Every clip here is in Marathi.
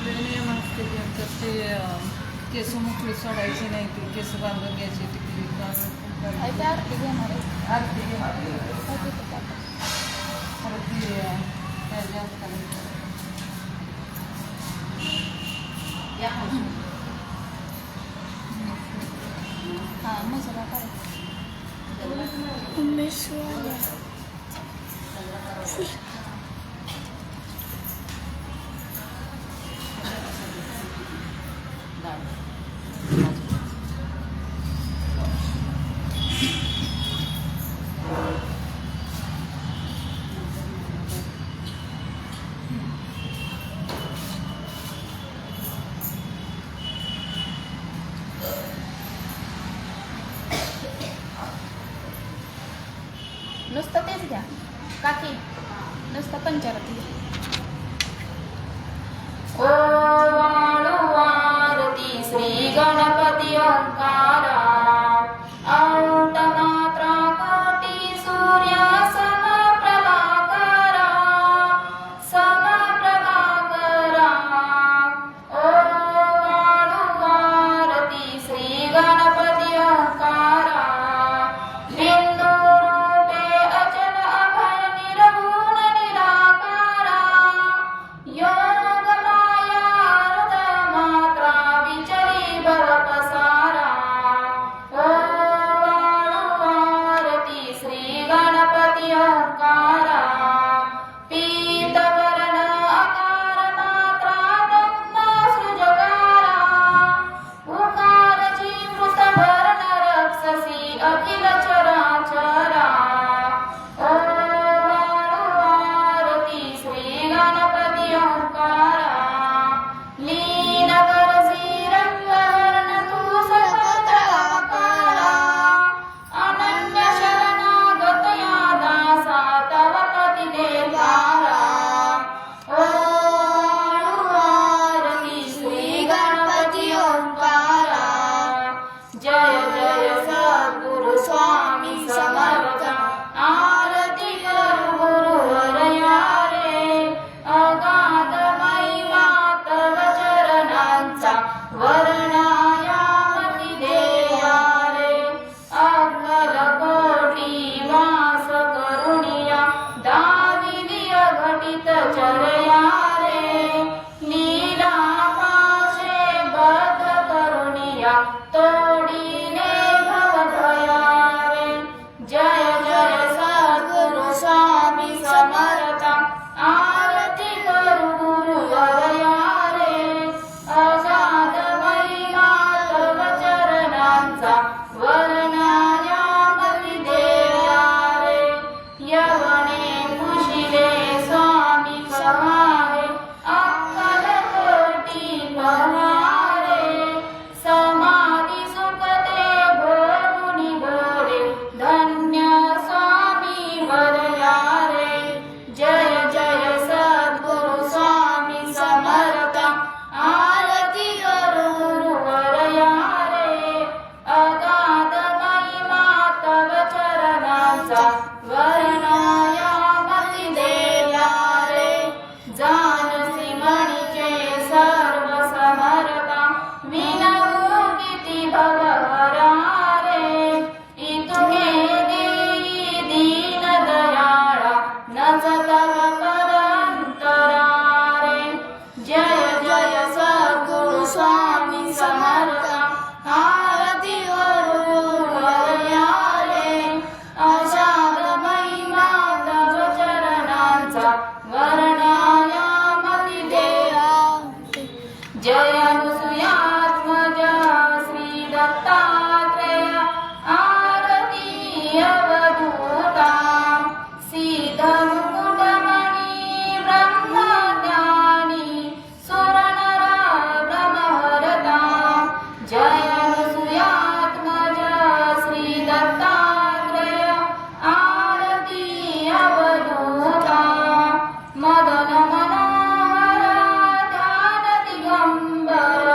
आपले नियम असते की तर ते केस मोकळी सोडायची नाही, ती केस बांधून घ्यायची टिकली ते आरती घेणार आहे. आरती घेणार काय तिथं टाका. परत ती त्याच्या हाताने या हां मसाला करायचा. नुसतं तेच घ्या काकी, नुसतं पंचारती घ्या. आरती श्री गणपती ओंकारा औट मात्रा कोटी सूर्य समप्रभाकरा समप्रभाकरा. आरती श्री गणपती ओंकारा बिंदू रूपे अचल अभय निर्गुण निराकारा योग माया हृदय मात्रा विचरी भव पसारा. आरती श्री गणपती ओंकारा पीतवर्ण आकार मात्रा ब्रह्म सृजकारा उकारची मृतभर्ण रक्षसी अखिल चराचरा. आरती श्री गणपती ओंकारा लीन करसी रंगवर्ण तू सकळाकारा अनन्य शरणागत या दासा तव पती देवारा. आरती श्री गणपती ओंकारा जय जय सद्गुरु स्वामी समर्थ. आरती करू गुरुवरया रे अगाध महिमा तव चरणांचा वर्णायामती देया रे. अक्कल कोटी वास करुणिया दाविली घटित चरया रे. लीला पाशे बद्ध करुणिया तोडीने भवभया रे. जय जय सद्गुरु स्वामी समर्थ. आरती करू गुरुवरया रे अगाध महिमा तव चरणांचा वर्णायामती देया रे. यवने खुशिले स्वामी सहारे अक्कल कोटी पहारे. समाधी सुखते भोगुनी भोरे धन्य स्वामी वरया रे. जय जय सद्गुरु स्वामी समर्थ. आरती करू गुरुवरया रे अगाध महिमा तव चरणांचा वर्णायामती देया रे. जानसी मणिके सर्व समर्था विनवू किती भवहरा रे. इतुके देई दीन दयाळा नज तव पदंतरा रे. जय जय सद्गुरु स्वामी समर्थ. आरती करू गुरुवरया रे अशाद महिमा तव चरणांचा वर्णायामती देया. जय अनुसूयात्मज श्री दत्तात्रेय आरती अवधूता सीधमुकुटमणि ब्रह्मज्ञानी सुरनर ब्रह्महरता. जय अनुसूयात्मज श्री दत्तात्रेय आरती अवधूता मदन मनोहर ध्यान दिगंबर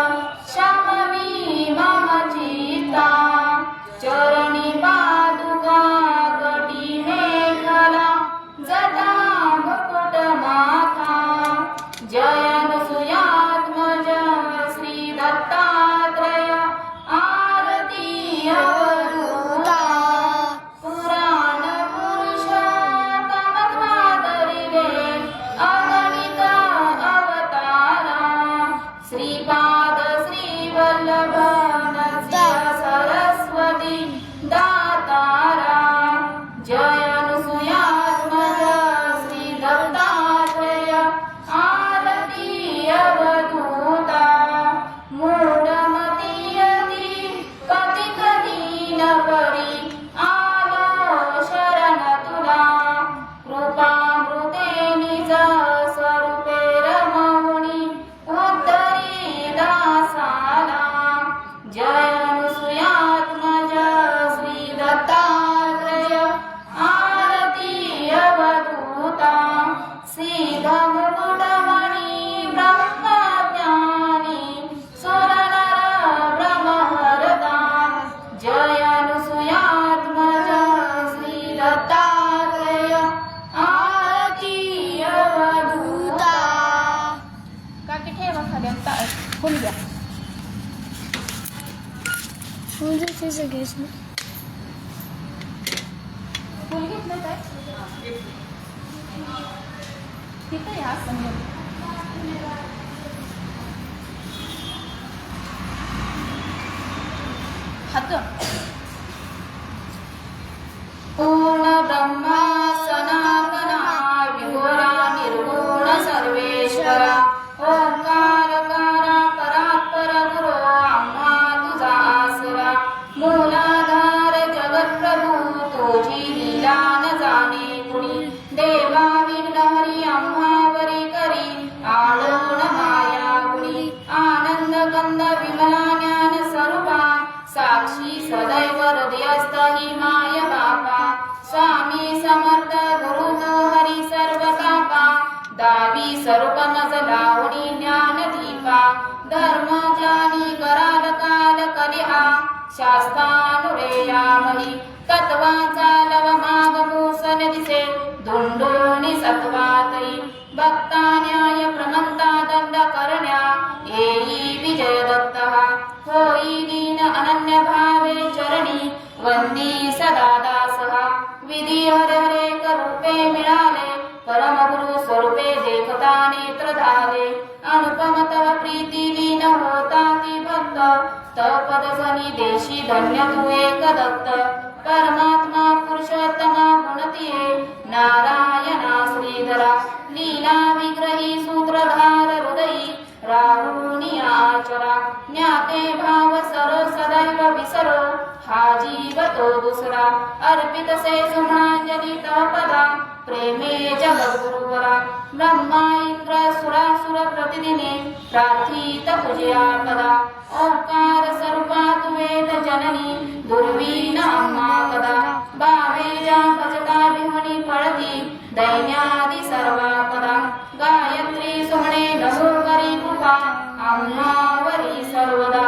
श्रीपाद श्रीवल्लभ नरसिंह सरस्वती दातारा जय अनुसुयात्मज श्री दत्तात्रेय आरती अवधूता मूढमती यती पतित दीनपरी आलो शरण तुला कृपामृते निज स्वरूपे रमणि उद्धरी दासाला जय अनुसुयात्मज श्री दत्तात्रेय आरती अवधूता श्रीधमुकुटमणि ब्रह्मज्ञानी सुरनर ब्रह्महरता जय अनुसुयात्मज श्री दत्तात्रेय आरती अवधूता. काकी ठेवा खाली फुल घ्या. फुल घेतलं काय ठीक आहे हा समजा हात पूर्ण ब्रह्मा सनातना विघोरा निर्गुण सर्वेश्वरा ओंकारकारा परात्पर गुरो आम्हा तुझा आसरा मूलाधार जगत्प्रभू तुझी लीला न जाणे कुणी देवा विघ्नहरी आम्हावरी करी आळोण माया गुणी आनंद कंद विमला ज्ञान स्वरूपा साक्षी सदैव हृदयस्थ हि माय बापा स्वामी समर्थ गुरु तो हरी सर्वतापा दावी स्वरूप नज लावणी ज्ञान दीपा धर्म ज्ञानी कराल काल कलिहा शास्त्रानुरेयामही तत्वाचा लव माग मूसन दिसे धुंडोणी सत्वातई भक्ता न्याय प्रमंता दंड करण्या येई विजय दत्तः होई दीन अनन्य भावे चरणी वंदी सदा दासः विधी हरे हरे रूपे मिळाले परमगुरु स्वरूपे देखता नेत्र धाले अनुपम तव प्रीती लीन होता ती भक्त तव पद जनी देशी धन्य तू एक दत्त परमात्मा पुरुषोत्तमा गुणतिये नारायणा श्रीधरा लीला विग्रही सूत्रधार हृदयी राहुणी आचरा ज्ञाते भाव सरो सदैव विसरो हा जीव तो दुसरा अर्पित से सुमनांजली तव पदा प्रेमे जगद्गुरुवरा ब्रह्मा इंद्र सुरासुर प्रतिदिने प्रार्थित पूजया पदा ओंकार स्वरूपा तु वेद जननी दुर्वीण अम्मा कदा भावेजा भजता विहुणी पळती दैन्यादि सर्वा पदा गायत्री सुमणे नमो करी कृपा आम्हावरी सर्वदा.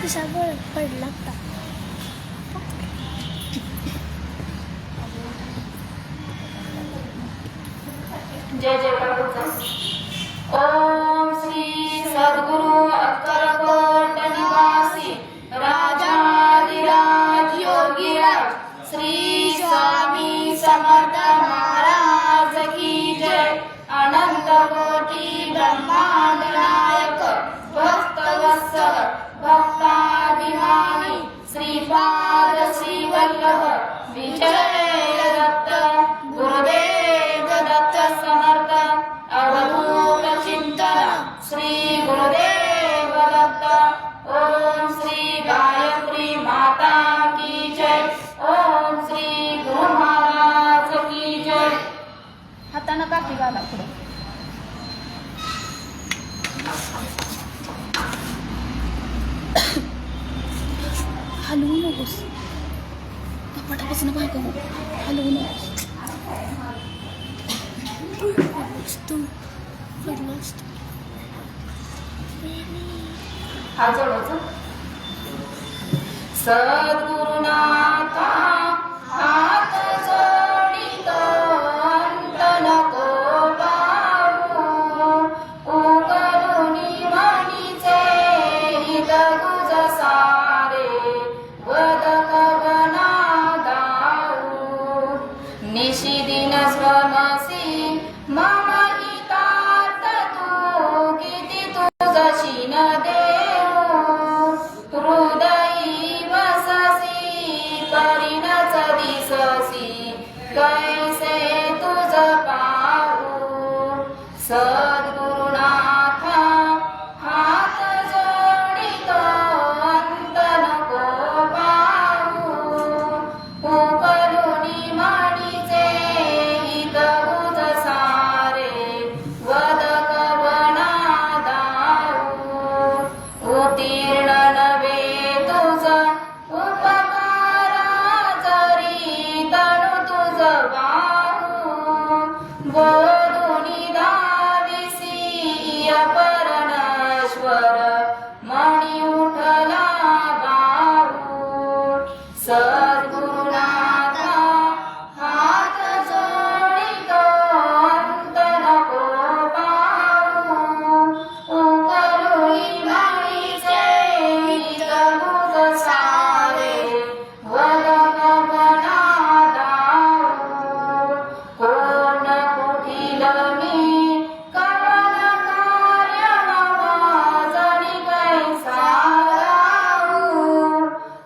कसा पडला होता. जय जय प्रभुचा. ओम श्री सद्गुरु अक्कलकोट निवासी राजाधिराज योगीराज श्री स्वामी समर्थ महाराज की जय. अनंत कोटी ब्रह्मांड नायक भक्तवत्सल भक्ताभिमानी श्रीपाद श्रीवल्लभ विजय दत्त गुरुदेव दत्त समर्थ अवधूत चिंतन श्री गुरुदेव दत्त. ओम श्री गायत्री माता की जय. ओम श्री गुरु महाराज की जय. हातानं काठी घाला पुढे. हलवू नकोस कपाटापासून भाग हलवू नकोस पडलं असतं हा जोडायचा सद्गुरुनाथा हात जोडित अंत नको पाहू उकरुनी म्हणीचे हित गुज सारे वद कवना दाऊ निशिदिन स्वमसी मम हितात तू किती तुझशी न देऊ हृदयी वससी परिणच दिससी कैसे तुझ पाहू सद्गुरुनाथा हात जोडित अंत नको पाहू उकरुनी म्हणीचे हित गुज सारे वद कवना दाऊ उत्तीर्ण नव्हे तुझ उपकार जरी तनु तुझ वाहू बोधुनी दाविसी अपरणश्वर मणी उठला बाहू सद्गुरुनाथा हात जोडित अंत नको पाहू उकरुनी म्हणीचे हित गुज सारे वद कवना दाऊ कोण कुठील मी कवन कार्य नवा जणी कैसा राहू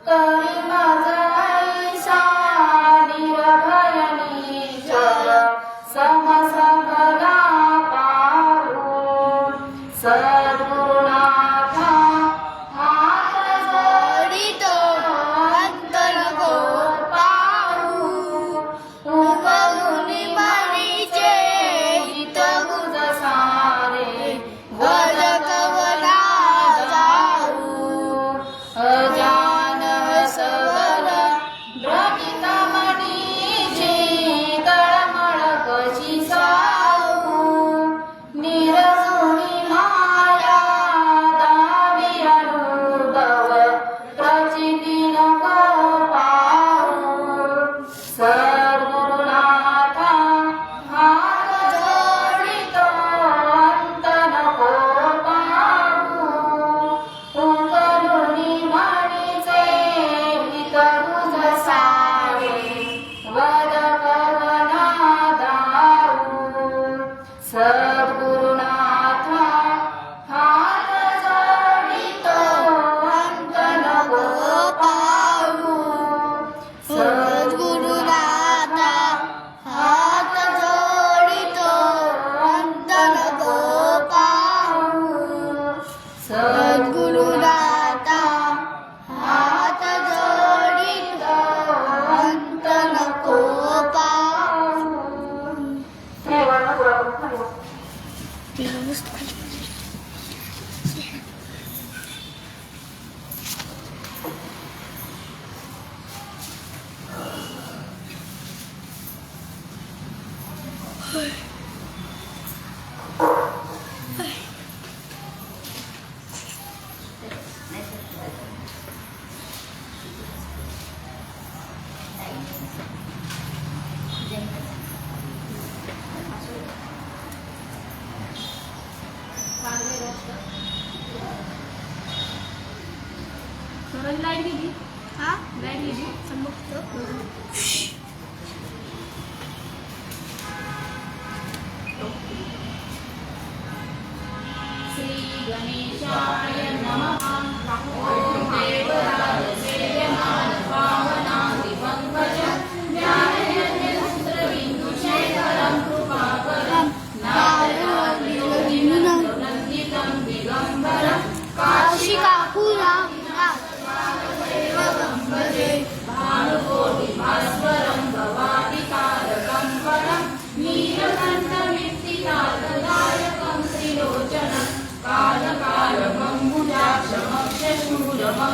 करी माझ ऐसा निर्भय निश्चल समसमला पाहू सद्गुरुनाथा हात जोडित अंत नको पाहू उकरुनी म्हणीचे हित गुज सारे वद कवना जाऊ अजान सबल भ्रमित मनीची तळमळ कशी साऊ निरसुनी माया दावी अनुभव प्रचिती नको पाहू सद्गुरुनाथा हात जोडित अंत नको पाहू उकरुनी म्हणीचे हित गुज सारे वद कवना दाऊ सद्गुरुनाथा हात जोडित अंत नको पाहू सद्गुरुनाथा हात जोडित अंत नको पाहू सद्गुरुनाथा हात जोडित अंत नको पाहू लाईट गेली हा लाईट गेली समजतो श्री गणेशाय नमः ओम देवराज सेव्यमान पावनां दिवंगज ज्ञानयज्ञसूत्रबिन्दुशेखरं कृपाकरं नारायणनन्दितं दिगम्बरं काशीकाकुला भानुकोटिभास्वरं भवादितारकं परं नीलकण्ठमित्तिकालदायकं त्रिलोचनं कालकालमम्बुजाक्षमक्षशूलं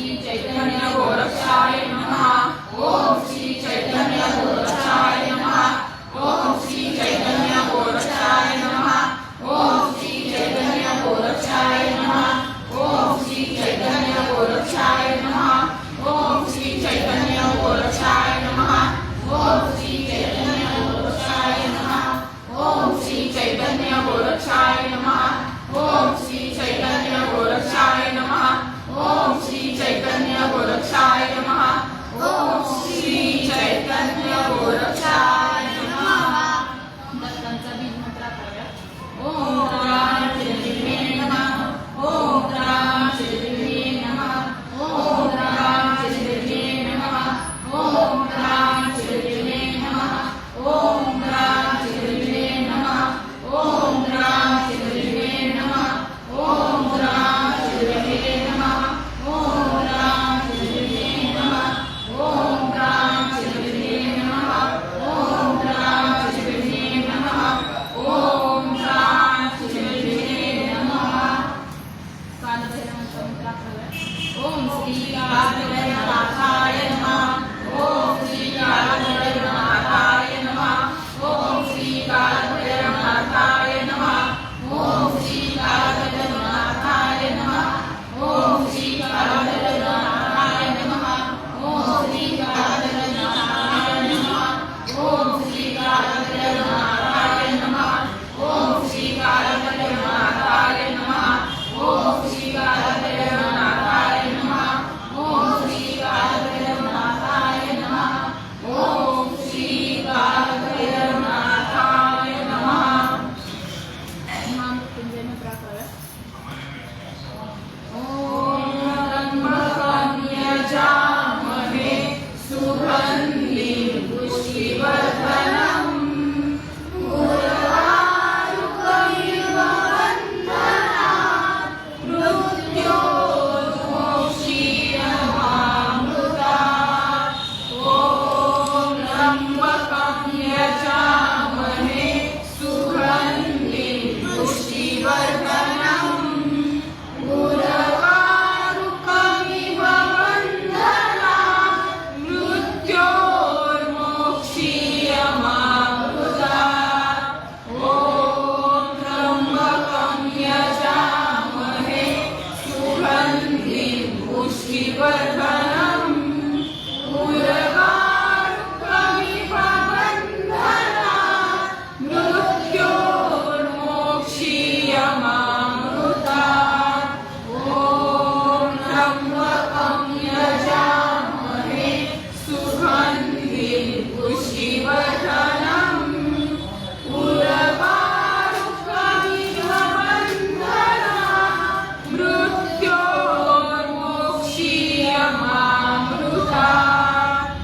श्री चैतन्य गोरक्षाय नमः ओम श्री चैतन्य गोरक्षाय नमः ओम श्री चैतन्य गोरक्षाय नमः ओम श्री चैतन्य गोरक्षाय नमः ओम श्री चैतन्य गोरक्षाय नमः ओम श्री चैतन्य गोरक्षाय नमः ओम श्री चैतन्य गोरक्षाय नमः ओम श्री चैतन्य गोरक्षाय नमः ओम श्री चैतन्य गोरक्षाय नमः ओम श्री चैतन्य गोरक्षाय नमः ओम श्री चैतन्य गोरक्षाय नमः दत्तांचा बीज मंत्र करूया ओम राम चिरंजीवे नमः ओम राम चिरंजीवे नमः ओम राम चिरंजीवे नमः ओम राम चिरंजीवे नमः ओम राम चिरंजीवे नमः ओम राम चिरंजीवे नमः ओम राम चिरंजीवे नमः ओम राम चिरंजीवे नमः ओम राम चिरंजीवे नमः ओम राम चिरंजीवे नमः ओम राम चिरंजीवे नमः कालभैरवांचा मंत्र करूया ओम श्री कालभैरवाय नमः ओम श्री कालभैरवाय नमः ओम श्री कालभैरवाय नमः ओम श्री कालभैरवाय नमः ओम श्री कालभैरवाय नमः ओम श्री कालभैरवाय नमः ओम श्री कालभैरवाय नमः ओम श्री कालभैरवाय नमः ओम श्री कालभैरवाय नमः ओम श्री कालभैरवाय नमः ओम श्री कालभैरवाय नमः महामृत्युंजय मंत्र करूया ओम त्र्यंबकं यजामहे सुगन्धिं पुष्टिवर्धनम् उर्वारुकमिव बन्धनात् मृत्योर्मोक्षीयमामृतात् ओम त्र्यंबकं यजामहे सुगन्धिं पुष्टिवर्धनम् उर्वारुकमिव बन्धनात् मृत्योर्मोक्षीयमामृतात् ओम त्र्यंबकं यजामहे सुगन्धिं पुष्टिवर्धनम् उर्वारुकमिव बन्धनात् मृत्योर्मोक्षीयमामृतात् ओम त्र्यंबकं यजामहे सुगन्धिं पुष्टिवर्धनम् उर्वारुकमिव बन्धनात् मृत्योर्मोक्षीयमामृतात्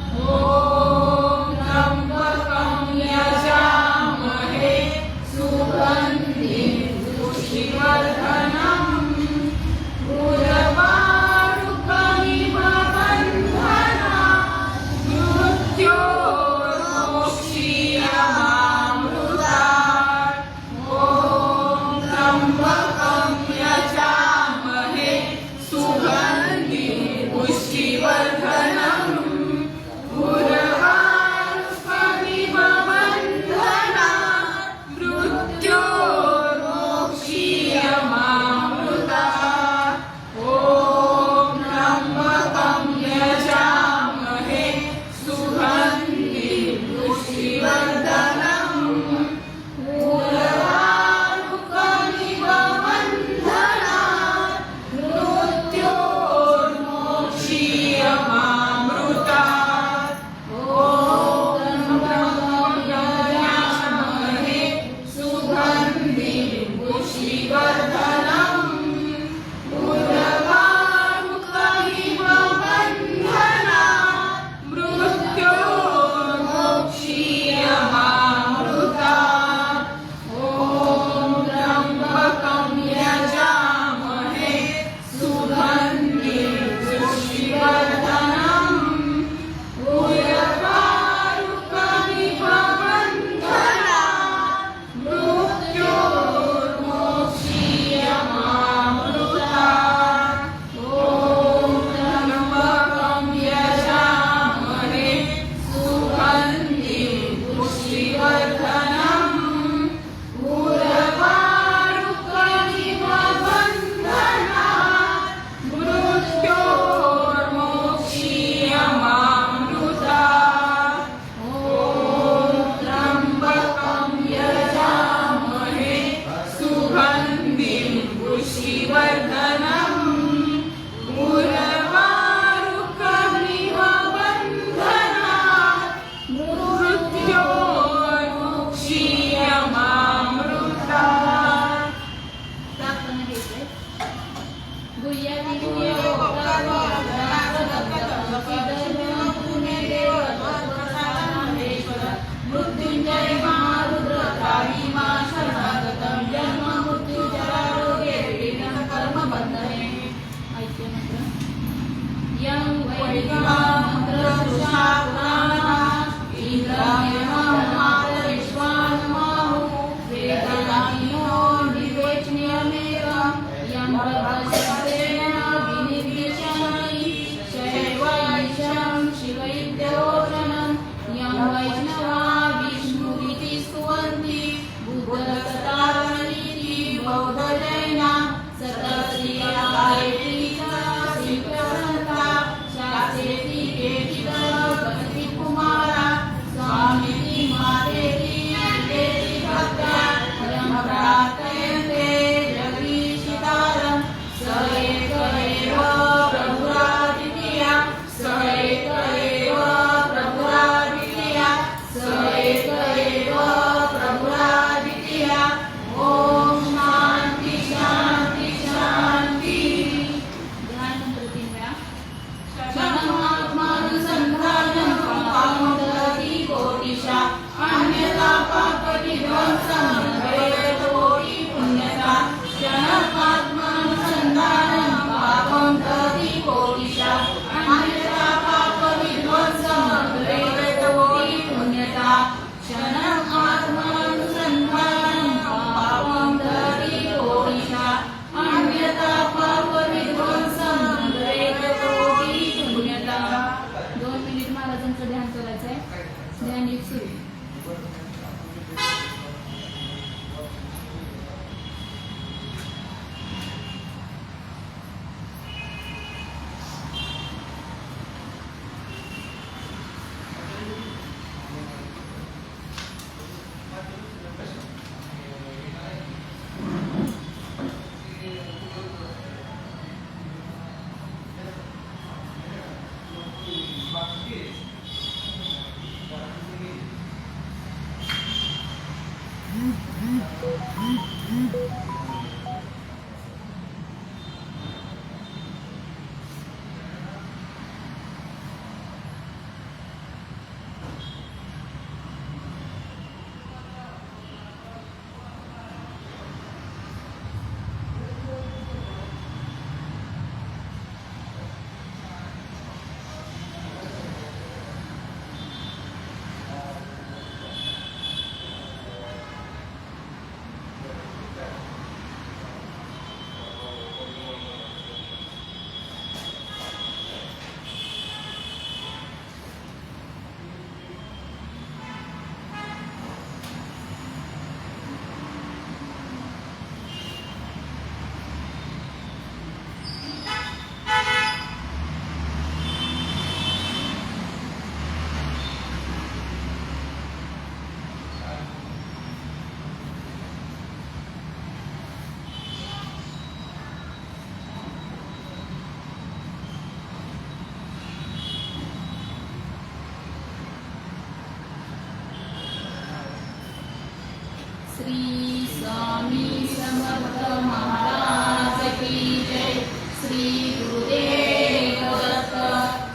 श्री स्वामी समर्थ महाराज की जय। श्री गुरुदेव दत्त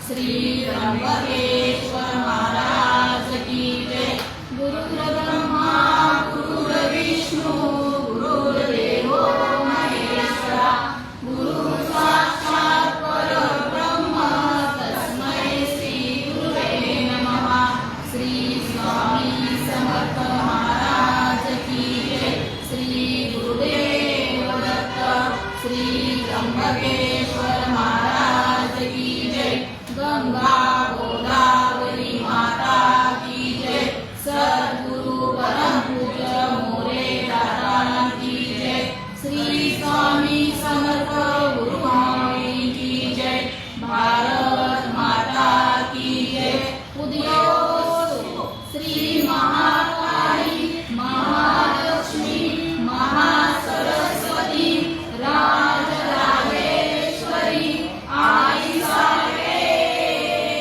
श्री त्र्यंबकेश्वर महाराज की जय। गुरुर्ब्रह्मा गुरुर्विष्णु गुरुर्देवो महेश्वरा गुरु साक्षात् परब्रह्म तस्मै श्री गुरुवे नमः। श्री स्वामी समर्थ महाराज की जय। श्री गुरुदेव दत्त श्री त्र्यंबकेश्वर महाराज की जय। गंगा गोदावरी माता की जय। सद्गुरु परम पूज्य मोरे दादा की जय। श्री स्वामी समर्थ गुरुमाऊली की जय। भारत माता की जय। उदयोस्तु श्री महाकाली महालक्ष्मी महासरस्वती राजराजेश्वरी आई साहेब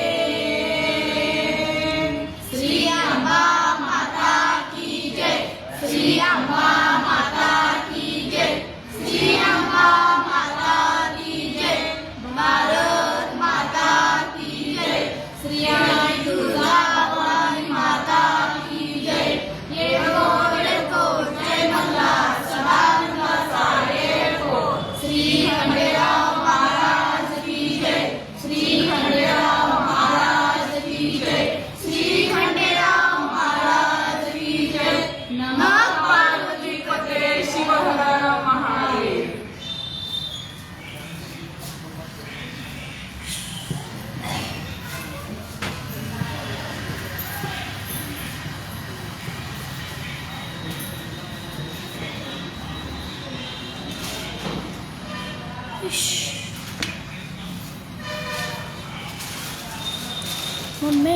मम्मी